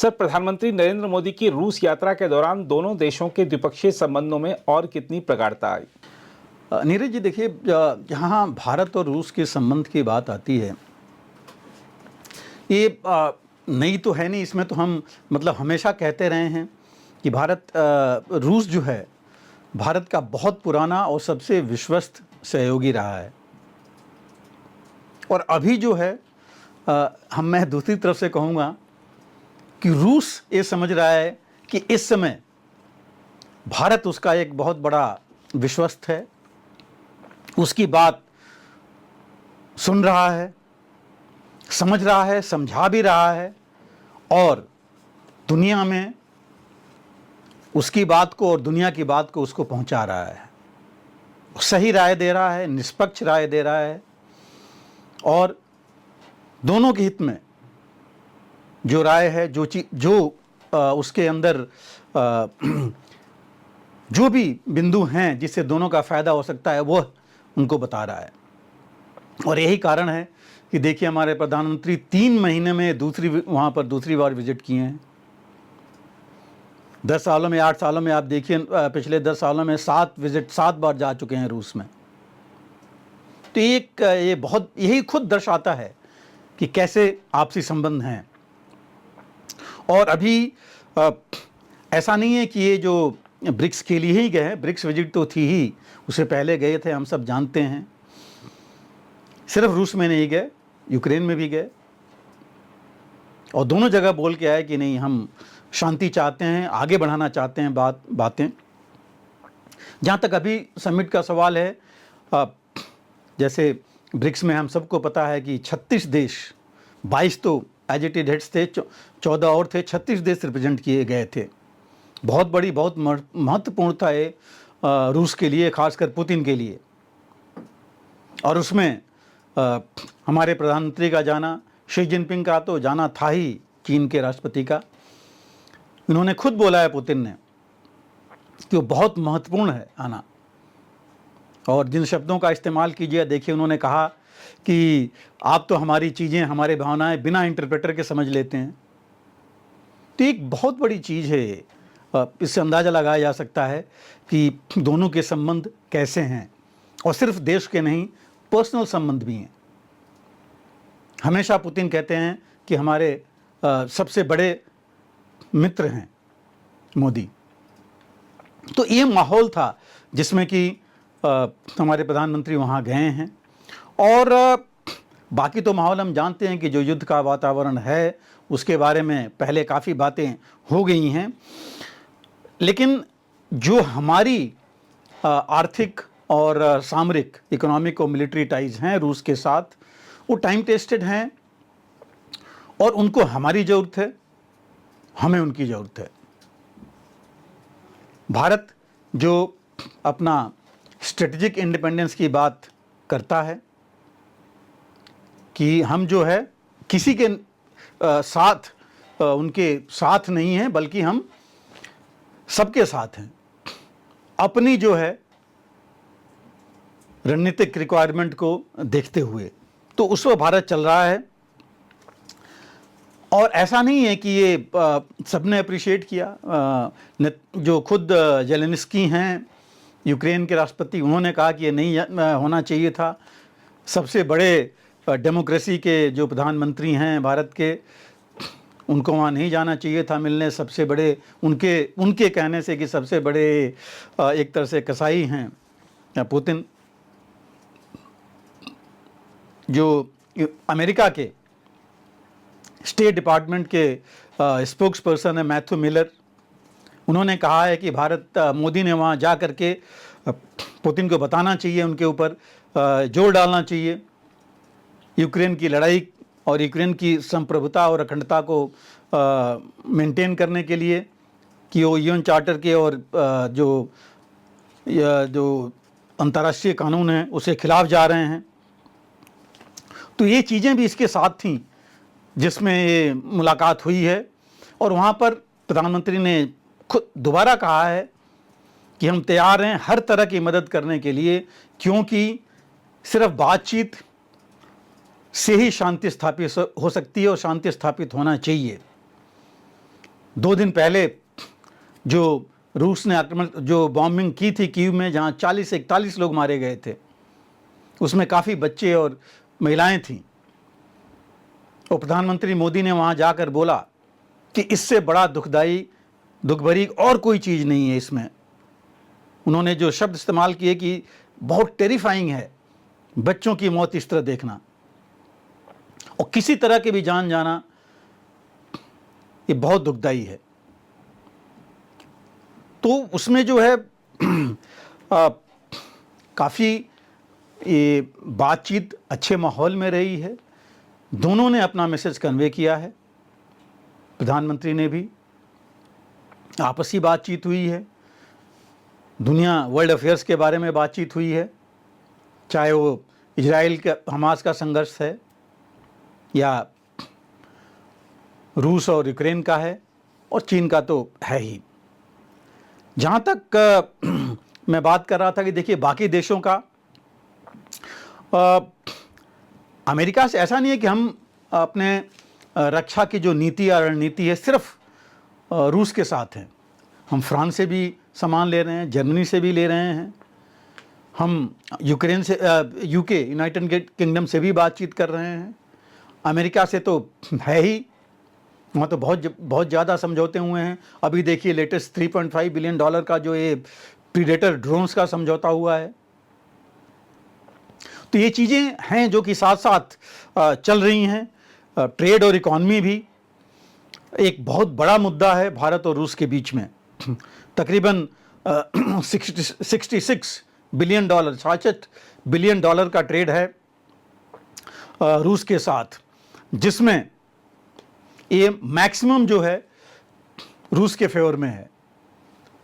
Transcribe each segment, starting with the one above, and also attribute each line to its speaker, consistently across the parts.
Speaker 1: Sir, प्रधानमंत्री नरेंद्र मोदी की रूस यात्रा के दौरान दोनों देशों के द्विपक्षीय संबंधों में और कितनी प्रगाढ़ता आई?
Speaker 2: नीरज जी, देखिए, जहाँ भारत और रूस के संबंध की बात आती है, ये नई तो है नहीं। इसमें तो हम मतलब हमेशा कहते रहे हैं कि रूस जो है भारत का बहुत पुराना और सबसे विश्वस्त सहयोगी रहा है। और अभी जो है मैं दूसरी तरफ से कहूँगा कि रूस ये समझ रहा है कि इस समय भारत उसका एक बहुत बड़ा विश्वस्त है, उसकी बात सुन रहा है, समझ रहा है, समझा भी रहा है और दुनिया में उसकी बात को और दुनिया की बात को उसको पहुंचा रहा है। सही राय दे रहा है, निष्पक्ष राय दे रहा है और दोनों के हित में जो राय है, उसके अंदर जो भी बिंदु हैं जिससे दोनों का फ़ायदा हो सकता है, वह उनको बता रहा है। और यही कारण है कि देखिए, हमारे प्रधानमंत्री 3 महीने में वहाँ पर दूसरी बार विजिट किए हैं। 10 सालों में, 8 सालों में आप देखिए, पिछले 10 सालों में 7 बार जा चुके हैं रूस में। तो यही खुद दर्शाता है कि कैसे आपसी संबंध हैं। और अभी ऐसा नहीं है कि ये जो ब्रिक्स के लिए ही गए हैं, ब्रिक्स विजिट तो थी ही, उससे पहले गए थे, हम सब जानते हैं। सिर्फ रूस में नहीं गए, यूक्रेन में भी गए और दोनों जगह बोल के आए कि नहीं, हम शांति चाहते हैं, आगे बढ़ाना चाहते हैं बातें। जहाँ तक अभी समिट का सवाल है, जैसे ब्रिक्स में हम सबको पता है कि 36 देश, 22 तो एजिटेड हेड्स थे, 14 और थे, 36 देश रिप्रेजेंट किए गए थे। बहुत बड़ी, बहुत महत्वपूर्ण था ये रूस के लिए, खासकर पुतिन के लिए। और उसमें हमारे प्रधानमंत्री का जाना, शी जिनपिंग का तो जाना था ही, चीन के राष्ट्रपति का। उन्होंने खुद बोला है, पुतिन ने, कि वो बहुत महत्वपूर्ण है आना। और जिन शब्दों का इस्तेमाल कीजिए, देखिए, उन्होंने कहा कि आप तो हमारी चीज़ें, हमारी भावनाएं बिना इंटरप्रेटर के समझ लेते हैं। तो एक बहुत बड़ी चीज़ है। इससे अंदाज़ा लगाया जा सकता है कि दोनों के संबंध कैसे हैं। और सिर्फ देश के नहीं, पर्सनल संबंध भी हैं। हमेशा पुतिन कहते हैं कि हमारे सबसे बड़े मित्र हैं मोदी। तो ये माहौल था जिसमें कि हमारे प्रधानमंत्री वहाँ गए हैं। और बाकी तो माहौल हम जानते हैं कि जो युद्ध का वातावरण है, उसके बारे में पहले काफ़ी बातें हो गई हैं। लेकिन जो हमारी आर्थिक और सामरिक, इकोनॉमिक और मिलिट्री टाइज हैं रूस के साथ, वो टाइम टेस्टेड हैं और उनको हमारी ज़रूरत है, हमें उनकी ज़रूरत है। भारत जो अपना स्ट्रेटेजिक इंडिपेंडेंस की बात करता है कि हम जो है किसी के उनके साथ नहीं हैं, बल्कि हम सबके साथ हैं, अपनी जो है रणनीतिक रिक्वायरमेंट को देखते हुए। तो उस पर भारत चल रहा है। और ऐसा नहीं है कि ये सबने अप्रिशिएट किया। जो खुद जेलेंस्की हैं, यूक्रेन के राष्ट्रपति, उन्होंने कहा कि ये नहीं होना चाहिए था। सबसे बड़े डेमोक्रेसी के जो प्रधानमंत्री हैं भारत के, उनको वहाँ नहीं जाना चाहिए था मिलने। सबसे बड़े उनके कहने से कि सबसे बड़े एक तरह से कसाई हैं पुतिन। जो अमेरिका के स्टेट डिपार्टमेंट के स्पोक्स पर्सन है मैथ्यू मिलर, उन्होंने कहा है कि मोदी ने वहाँ जा कर के पुतिन को बताना चाहिए, उनके ऊपर जोर डालना चाहिए, यूक्रेन की लड़ाई और यूक्रेन की संप्रभुता और अखंडता को मेंटेन करने के लिए, कि वो यूएन चार्टर के और जो अंतर्राष्ट्रीय कानून है उसके खिलाफ जा रहे हैं। तो ये चीज़ें भी इसके साथ थीं जिसमें ये मुलाकात हुई है। और वहाँ पर प्रधानमंत्री ने खुद दोबारा कहा है कि हम तैयार हैं हर तरह की मदद करने के लिए, क्योंकि सिर्फ बातचीत से ही शांति स्थापित हो सकती है और शांति स्थापित होना चाहिए। 2 दिन पहले जो रूस ने आक्रमण जो बॉम्बिंग की थी कीव में, जहां 40 से 41 लोग मारे गए थे, उसमें काफ़ी बच्चे और महिलाएं थीं। और प्रधानमंत्री मोदी ने वहां जाकर बोला कि इससे बड़ा दुख भरी और कोई चीज़ नहीं है इसमें। उन्होंने जो शब्द इस्तेमाल किए कि बहुत टेरिफाइंग है बच्चों की मौत इस तरह देखना, और किसी तरह की भी जान जाना, ये बहुत दुखदाई है। तो उसमें जो है काफ़ी ये बातचीत अच्छे माहौल में रही है। दोनों ने अपना मैसेज कन्वे किया है, प्रधानमंत्री ने भी। आपसी बातचीत हुई है, दुनिया वर्ल्ड अफेयर्स के बारे में बातचीत हुई है, चाहे वो इजराइल का हमास का संघर्ष है या रूस और यूक्रेन का है, और चीन का तो है ही। जहाँ तक मैं बात कर रहा था कि देखिए बाकी देशों का, अमेरिका से ऐसा नहीं है कि हम अपने रक्षा की जो नीति या रणनीति है सिर्फ रूस के साथ हैं। हम फ्रांस से भी सामान ले रहे हैं, जर्मनी से भी ले रहे हैं, हम यूक्रेन से यूके यूनाइटेड किंगडम से भी बातचीत कर रहे हैं। अमेरिका से तो है ही, वहाँ तो बहुत ज़्यादा समझौते हुए हैं। अभी देखिए लेटेस्ट $3.5 बिलियन का जो ये प्रीडेटर ड्रोन्स का समझौता हुआ है। तो ये चीज़ें हैं जो कि साथ साथ चल रही हैं। ट्रेड और इकॉनमी भी एक बहुत बड़ा मुद्दा है भारत और रूस के बीच में। तकरीबन 66 बिलियन डॉलर, 66 बिलियन डॉलर का ट्रेड है रूस के साथ, जिसमें ये मैक्सिमम जो है रूस के फेवर में है।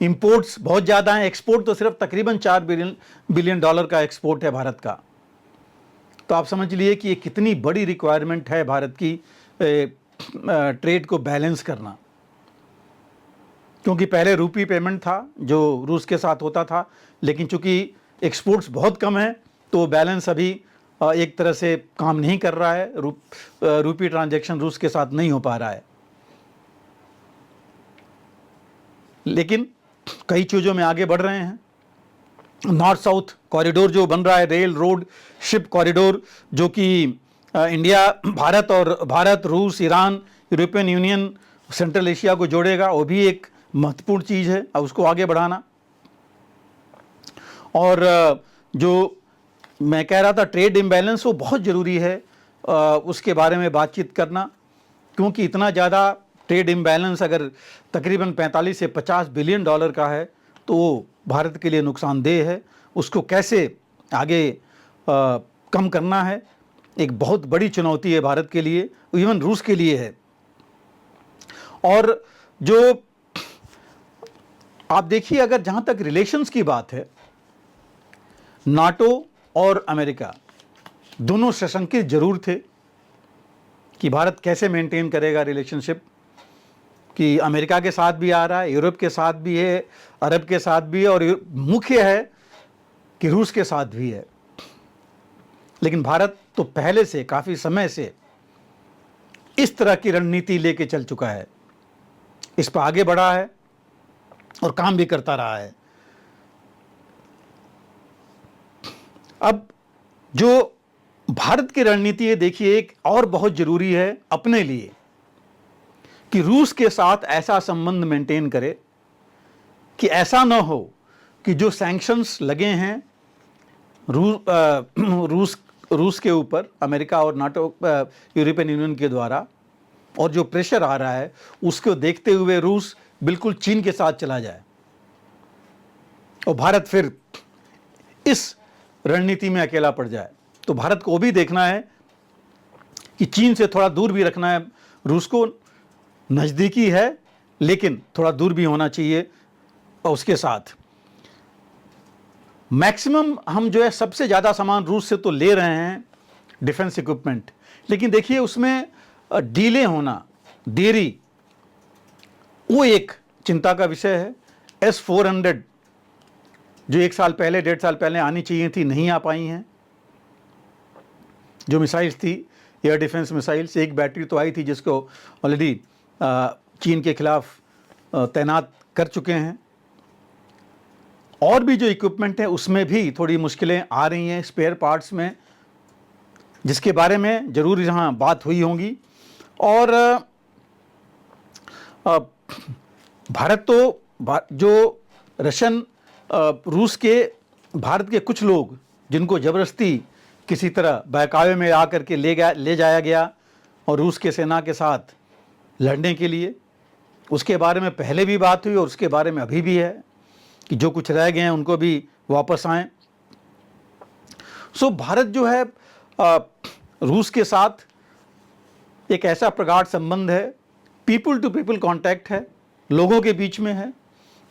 Speaker 2: इंपोर्ट्स बहुत ज़्यादा हैं, एक्सपोर्ट तो सिर्फ तकरीबन 4 बिलियन डॉलर का एक्सपोर्ट है भारत का। तो आप समझ लिए कि ये कितनी बड़ी रिक्वायरमेंट है भारत की ट्रेड को बैलेंस करना। क्योंकि पहले रूपी पेमेंट था जो रूस के साथ होता था, लेकिन चूंकि एक्सपोर्ट्स बहुत कम है तो बैलेंस अभी एक तरह से काम नहीं कर रहा है। रूपी ट्रांजैक्शन रूस के साथ नहीं हो पा रहा है। लेकिन कई चीज़ों में आगे बढ़ रहे हैं। नॉर्थ साउथ कॉरिडोर जो बन रहा है, रेल रोड शिप कॉरिडोर, जो कि इंडिया भारत रूस Iran European union central Asia को जोड़ेगा, वो भी एक महत्वपूर्ण चीज़ है। अब उसको आगे बढ़ाना, और जो मैं कह रहा था ट्रेड इम्बैलेंस, वो बहुत ज़रूरी है उसके बारे में बातचीत करना। क्योंकि इतना ज़्यादा ट्रेड इम्बैलेंस अगर तकरीबन 45 से 50 बिलियन डॉलर का है तो वो भारत के लिए नुकसानदेह है। उसको कैसे आगे कम करना है, एक बहुत बड़ी चुनौती है भारत के लिए, इवन रूस के लिए है। और जो आप देखिए, अगर जहाँ तक रिलेशंस की बात है, नाटो और अमेरिका दोनों सशंकित जरूर थे कि भारत कैसे मेंटेन करेगा रिलेशनशिप, कि अमेरिका के साथ भी आ रहा है, यूरोप के साथ भी है, अरब के साथ भी है, और मुख्य है कि रूस के साथ भी है। लेकिन भारत तो पहले से काफ़ी समय से इस तरह की रणनीति लेके चल चुका है, इस पर आगे बढ़ा है और काम भी करता रहा है। अब जो भारत की रणनीति है, देखिए एक और बहुत ज़रूरी है अपने लिए कि रूस के साथ ऐसा संबंध मेंटेन करे कि ऐसा ना हो कि जो सैंक्शंस लगे हैं रूस के ऊपर अमेरिका और नाटो यूरोपियन यूनियन के द्वारा, और जो प्रेशर आ रहा है उसको देखते हुए रूस बिल्कुल चीन के साथ चला जाए और भारत फिर इस रणनीति में अकेला पड़ जाए। तो भारत को भी देखना है कि चीन से थोड़ा दूर भी रखना है, रूस को नज़दीकी है लेकिन थोड़ा दूर भी होना चाहिए। और उसके साथ मैक्सिमम हम जो है सबसे ज़्यादा सामान रूस से तो ले रहे हैं, डिफेंस इक्विपमेंट, लेकिन देखिए उसमें डीले होना, देरी, वो एक चिंता का विषय है। S-400 जो 1 साल पहले 1.5 साल पहले आनी चाहिए थी, नहीं आ पाई हैं। जो मिसाइल्स थी एयर डिफेंस मिसाइल्स, एक बैटरी तो आई थी जिसको ऑलरेडी चीन के खिलाफ तैनात कर चुके हैं। और भी जो इक्विपमेंट है उसमें भी थोड़ी मुश्किलें आ रही हैं स्पेयर पार्ट्स में, जिसके बारे में ज़रूर यहाँ बात हुई होंगी। और भारत तो जो रशियन रूस के भारत के कुछ लोग जिनको ज़बरदस्ती किसी तरह बहकावे में आकर के ले जाया गया और रूस के सेना के साथ लड़ने के लिए, उसके बारे में पहले भी बात हुई और उसके बारे में अभी भी है कि जो कुछ रह गए हैं उनको भी वापस आएं। सो भारत जो है रूस के साथ एक ऐसा प्रगाढ़ संबंध है, पीपल टू पीपल कांटेक्ट है, लोगों के बीच में है।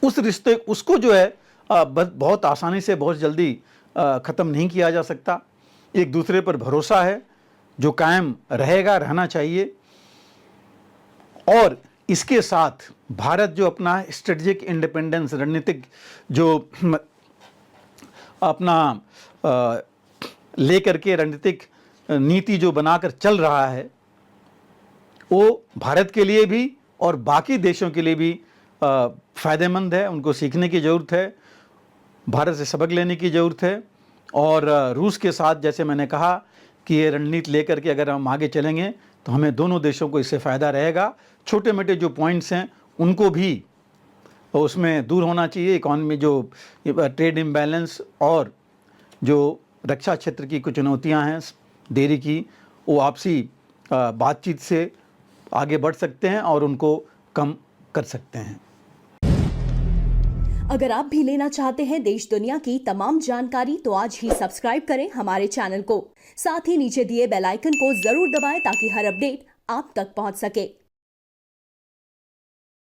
Speaker 2: उस रिश्ते उसको जो है बहुत आसानी से बहुत जल्दी ख़त्म नहीं किया जा सकता। एक दूसरे पर भरोसा है जो कायम रहेगा, रहना चाहिए। और इसके साथ भारत जो अपना स्ट्रेटजिक इंडिपेंडेंस, रणनीतिक जो अपना लेकर के रणनीतिक नीति जो बनाकर चल रहा है, वो भारत के लिए भी और बाकी देशों के लिए भी फ़ायदेमंद है। उनको सीखने की ज़रूरत है, भारत से सबक लेने की ज़रूरत है। और रूस के साथ जैसे मैंने कहा कि ये रणनीति लेकर के अगर हम आगे चलेंगे तो हमें दोनों देशों को इससे फ़ायदा रहेगा। छोटे मोटे जो पॉइंट्स हैं उनको भी उसमें दूर होना चाहिए। इकॉनमी जो ट्रेड इम्बैलेंस और जो रक्षा क्षेत्र की कुछ चुनौतियां हैं देरी की, वो आपसी बातचीत से आगे बढ़ सकते हैं और उनको कम कर सकते हैं।
Speaker 3: अगर आप भी लेना चाहते हैं देश दुनिया की तमाम जानकारी तो आज ही सब्सक्राइब करें हमारे चैनल को। साथ ही नीचे दिए बेल आइकन को जरूर दबाएं ताकि हर अपडेट आप तक पहुंच सके।